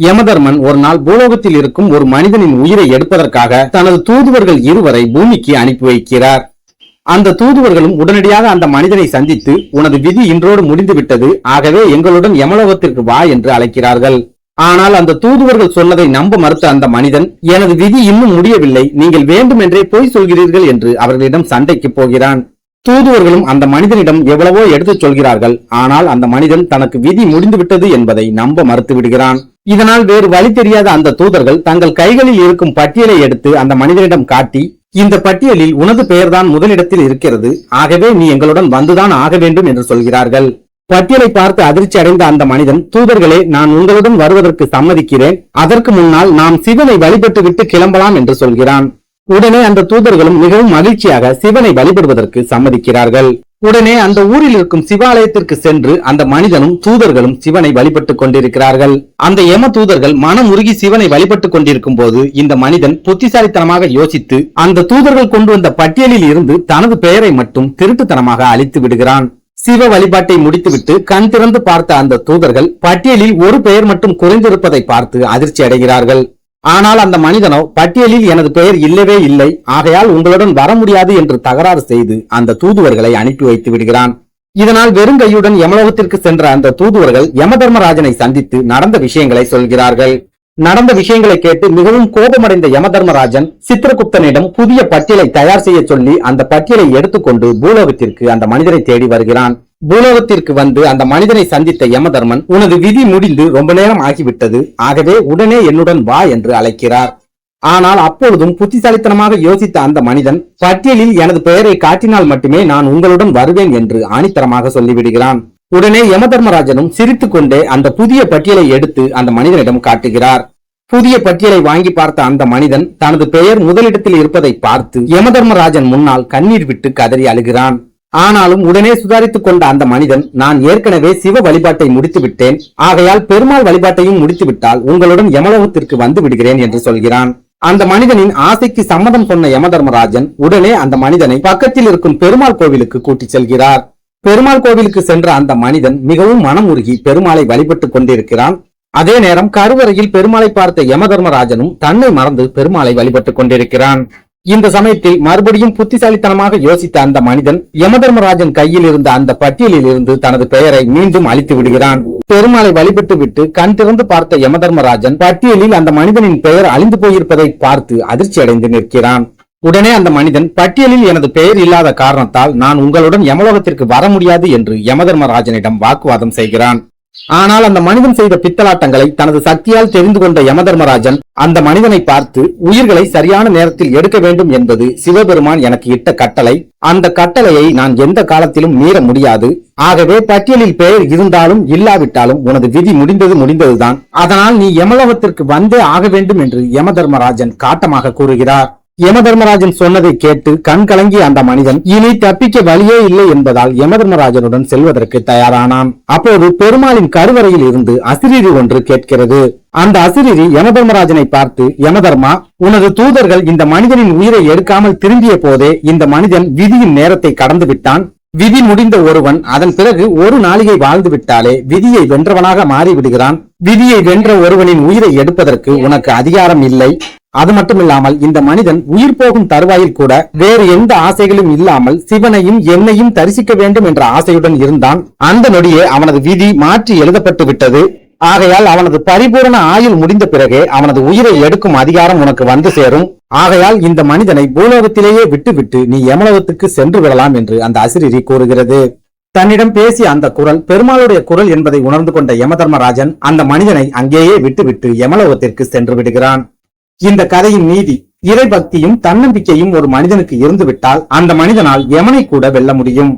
யமதர்மன் ஒரு நாள் பூலோகத்தில் இருக்கும் ஒரு மனிதனின் உயிரை எடுப்பதற்காக தனது தூதுவர்கள் இருவரை பூமிக்கு அனுப்பி வைக்கிறார். அந்த தூதுவர்களும் உடனடியாக அந்த மனிதனை சந்தித்து, உனது விதி இன்றோடு முடிந்துவிட்டது, ஆகவே எங்களுடன் யமலோகத்திற்கு வா என்று அழைக்கிறார்கள். ஆனால் அந்த தூதுவர்கள் சொன்னதை நம்ப மறுத்த அந்த மனிதன், எனது விதி இன்னும் முடியவில்லை, நீங்கள் வேண்டுமென்றே பொய் சொல்கிறீர்கள் என்று அவர்களிடம் சண்டைக்கு போகிறான். தூதுவர்களும் அந்த மனிதனிடம் எவ்வளவோ எடுத்துச் சொல்கிறார்கள். ஆனால் அந்த மனிதன் தனக்கு விதி முடிந்துவிட்டது என்பதை நம்ப மறுத்து விடுகிறான். இதனால் வேறு வழி தெரியாத அந்த தூதர்கள் தங்கள் கைகளில் இருக்கும் பட்டியலை எடுத்து அந்த மனிதனிடம் காட்டி, இந்த பட்டியலில் உனது பெயர்தான் முதலிடத்தில் இருக்கிறது, ஆகவே நீ எங்களுடன் வந்துதான் ஆக வேண்டும் என்று சொல்கிறார்கள். பட்டியலை பார்த்து அதிர்ச்சி அடைந்த அந்த மனிதன், தூதர்களே, நான் உங்களுடன் வருவதற்கு சம்மதிக்கிறேன், அதற்கு முன்னால் நாம் சிவனை வழிபட்டு விட்டு கிளம்பலாம் என்று சொல்கிறான். உடனே அந்த தூதர்களும் மிகவும் மகிழ்ச்சியாக சிவனை வழிபடுவதற்கு சம்மதிக்கிறார்கள். உடனே அந்த ஊரில் இருக்கும் சிவாலயத்திற்கு சென்று அந்த மனிதனும் தூதர்களும் சிவனை வழிபட்டுக் கொண்டிருக்கிறார்கள். அந்த யம தூதர்கள் மனம் உருகி சிவனை வழிபட்டுக் கொண்டிருக்கும் போது இந்த மனிதன் புத்திசாலித்தனமாக யோசித்து அந்த தூதர்கள் கொண்டு வந்த பட்டியலில் இருந்து தனது பெயரை மட்டும் திருட்டுத்தனமாக அழித்து விடுகிறான். சிவ வழிபாட்டை முடித்துவிட்டு கண் திறந்து பார்த்த அந்த தூதர்கள் பட்டியலில் ஒரு பெயர் மட்டும் குறைந்திருப்பதை பார்த்து அதிர்ச்சி அடைகிறார்கள். ஆனால் அந்த மனிதனோ, பட்டியலில் எனது பெயர் இல்லவே இல்லை, ஆகையால் உங்களுடன் வர முடியாது என்று தகராறு செய்து அந்த தூதுவர்களை அனுப்பி வைத்து விடுகிறான். இதனால் வெறுங்கையுடன் யமலோகத்திற்கு சென்ற அந்த தூதுவர்கள் யமதர்மராஜனை சந்தித்து நடந்த விஷயங்களை சொல்கிறார்கள். நடந்த விஷயங்களை கேட்டு மிகவும் கோபமடைந்த யமதர்மராஜன் சித்திரகுப்தனிடம் புதிய பட்டியலை தயார் செய்ய சொல்லி அந்த பட்டியலை எடுத்துக்கொண்டு பூலோகத்திற்கு அந்த மனிதனை தேடி வருகிறான். பூலோகத்திற்கு வந்து அந்த மனிதனை சந்தித்த யமதர்மன், உனது விதி முடிந்து ரொம்ப நேரம் ஆகிவிட்டது, ஆகவே உடனே என்னுடன் வா என்று அழைக்கிறார். ஆனால் அப்பொழுதும் புத்திசாலித்தனமாக யோசித்த அந்த மனிதன், பட்டியலில் எனது பெயரை காட்டினால் மட்டுமே நான் உங்களுடன் வருவேன் என்று ஆணித்தரமாக சொல்லிவிடுகிறான். உடனே யமதர்மராஜனும் சிரித்துக் கொண்டே அந்த புதிய பட்டியலை எடுத்து அந்த மனிதனிடம் காட்டுகிறார். புதிய பட்டியலை வாங்கி பார்த்த அந்த மனிதன் தனது பெயர் முதலிடத்தில் இருப்பதை பார்த்து யமதர்மராஜன் முன்னால் கண்ணீர் விட்டு கதறி அழுகிறான். ஆனாலும் உடனே சுதாரித்துக் கொண்ட அந்த மனிதன், நான் ஏற்கனவே சிவ வழிபாட்டை முடித்து விட்டேன், ஆகையால் பெருமாள் வழிபாட்டையும் முடித்துவிட்டால் உங்களுடன் யமலோகத்திற்கு வந்து விடுகிறேன் என்று சொல்கிறான். அந்த மனிதனின் ஆசைக்கு சம்மதம் சொன்ன யமதர்மராஜன் உடனே அந்த மனிதனை பக்கத்தில் இருக்கும் பெருமாள் கோவிலுக்கு கூட்டிச் செல்கிறார். பெருமாள் கோவிலுக்கு சென்ற அந்த மனிதன் மிகவும் மனம் உருகி பெருமாளை வழிபட்டுக் கொண்டிருக்கிறான். அதே நேரம் கருவறையில் பெருமாளை பார்த்த யமதர்மராஜனும் தன்னை மறந்து பெருமாளை வழிபட்டுக் கொண்டிருக்கிறான். இந்த சமயத்தில் மறுபடியும் புத்திசாலித்தனமாக யோசித்த அந்த மனிதன் யமதர்மராஜன் கையில் இருந்த அந்த பட்டியலில் இருந்து தனது பெயரை மீண்டும் அழித்து விடுகிறான். பெருமாளை வழிபட்டு விட்டு கண் திறந்து பார்த்த யமதர்மராஜன் பட்டியலில் அந்த மனிதனின் பெயர் அழிந்து போயிருப்பதை பார்த்து அதிர்ச்சி அடைந்து நிற்கிறான். உடனே அந்த மனிதன், பட்டியலில் எனது பெயர் இல்லாத காரணத்தால் நான் உங்களுடன் யமலோகத்திற்கு வர முடியாது என்று யமதர்மராஜனிடம் வாக்குவாதம் செய்கிறான். ஆனால் அந்த மனிதன் செய்த பித்தலாட்டங்களை தனது சக்தியால் தெரிந்து கொண்ட யமதர்மராஜன் அந்த மனிதனை பார்த்து, உயிர்களை சரியான நேரத்தில் எடுக்க வேண்டும் என்பது சிவபெருமான் எனக்கு இட்ட கட்டளை, அந்த கட்டளையை நான் எந்த காலத்திலும் மீற முடியாது, ஆகவே பட்டியலில் பெயர் இருந்தாலும் இல்லாவிட்டாலும் உனது விதி முடிந்ததுதான், அதனால் நீ யமலோகத்திற்கு வந்தே ஆக வேண்டும் என்று யமதர்மராஜன் காட்டமாக கூறுகிறார். யமதர்மராஜன் சொன்னதை கேட்டு கண் கலங்கிய அந்த மனிதன் இனி தப்பிக்க வழியே இல்லை என்பதால் யமதர்மராஜனுடன் செல்வதற்கு தயாரானான். அப்போது பெருமாளின் கருவறையில் இருந்து அசிரீரி ஒன்று கேட்கிறது. அந்த அசிரீரி யமதர்மராஜனை பார்த்து, யமதர்மா, உனது தூதர்கள் இந்த மனிதனின் உயிரை எடுக்காமல் திரும்பிய போதே இந்த மனிதன் விதியின் நேரத்தை கடந்து விட்டான். விதி முடிந்த ஒருவன் அதன் பிறகு ஒரு நாளிகை வாழ்ந்து விட்டாலே விதியை வென்றவனாக மாறிவிடுகிறான். விதியை வென்ற ஒருவனின் உயிரை எடுப்பதற்கு உனக்கு அதிகாரம் இல்லை. அது மட்டுமில்லாமல் இந்த மனிதன் உயிர் போகும் தருவாயில் கூட வேறு எந்த ஆசைகளும் இல்லாமல் சிவனையும் என்னையும் தரிசிக்க வேண்டும் என்ற ஆசையுடன் இருந்தான். அந்த நொடியே அவனது விதி மாற்றி எழுதப்பட்டு விட்டது. ஆகையால் அவனது பரிபூரண ஆயுள் முடிந்த பிறகே அவனது உயிரை எடுக்கும் அதிகாரம் உனக்கு வந்து சேரும். ஆகையால் இந்த மனிதனை பூலோகத்திலேயே விட்டுவிட்டு நீ யமலோகத்துக்கு சென்று விடலாம் என்று அந்த அசிரீரி கூறுகிறது. தன்னிடம் பேசிய அந்த குரல் பெருமாளுடைய குரல் என்பதை உணர்ந்து கொண்ட யமதர்மராஜன் அந்த மனிதனை அங்கேயே விட்டுவிட்டு யமலோகத்திற்கு சென்று விடுகிறான். இந்த கதையின் நீதி, இறை பக்தியும் தன்னம்பிக்கையும் ஒரு மனிதனுக்கு இருந்துவிட்டால் அந்த மனிதனால் யமனை கூட வெல்ல முடியும்.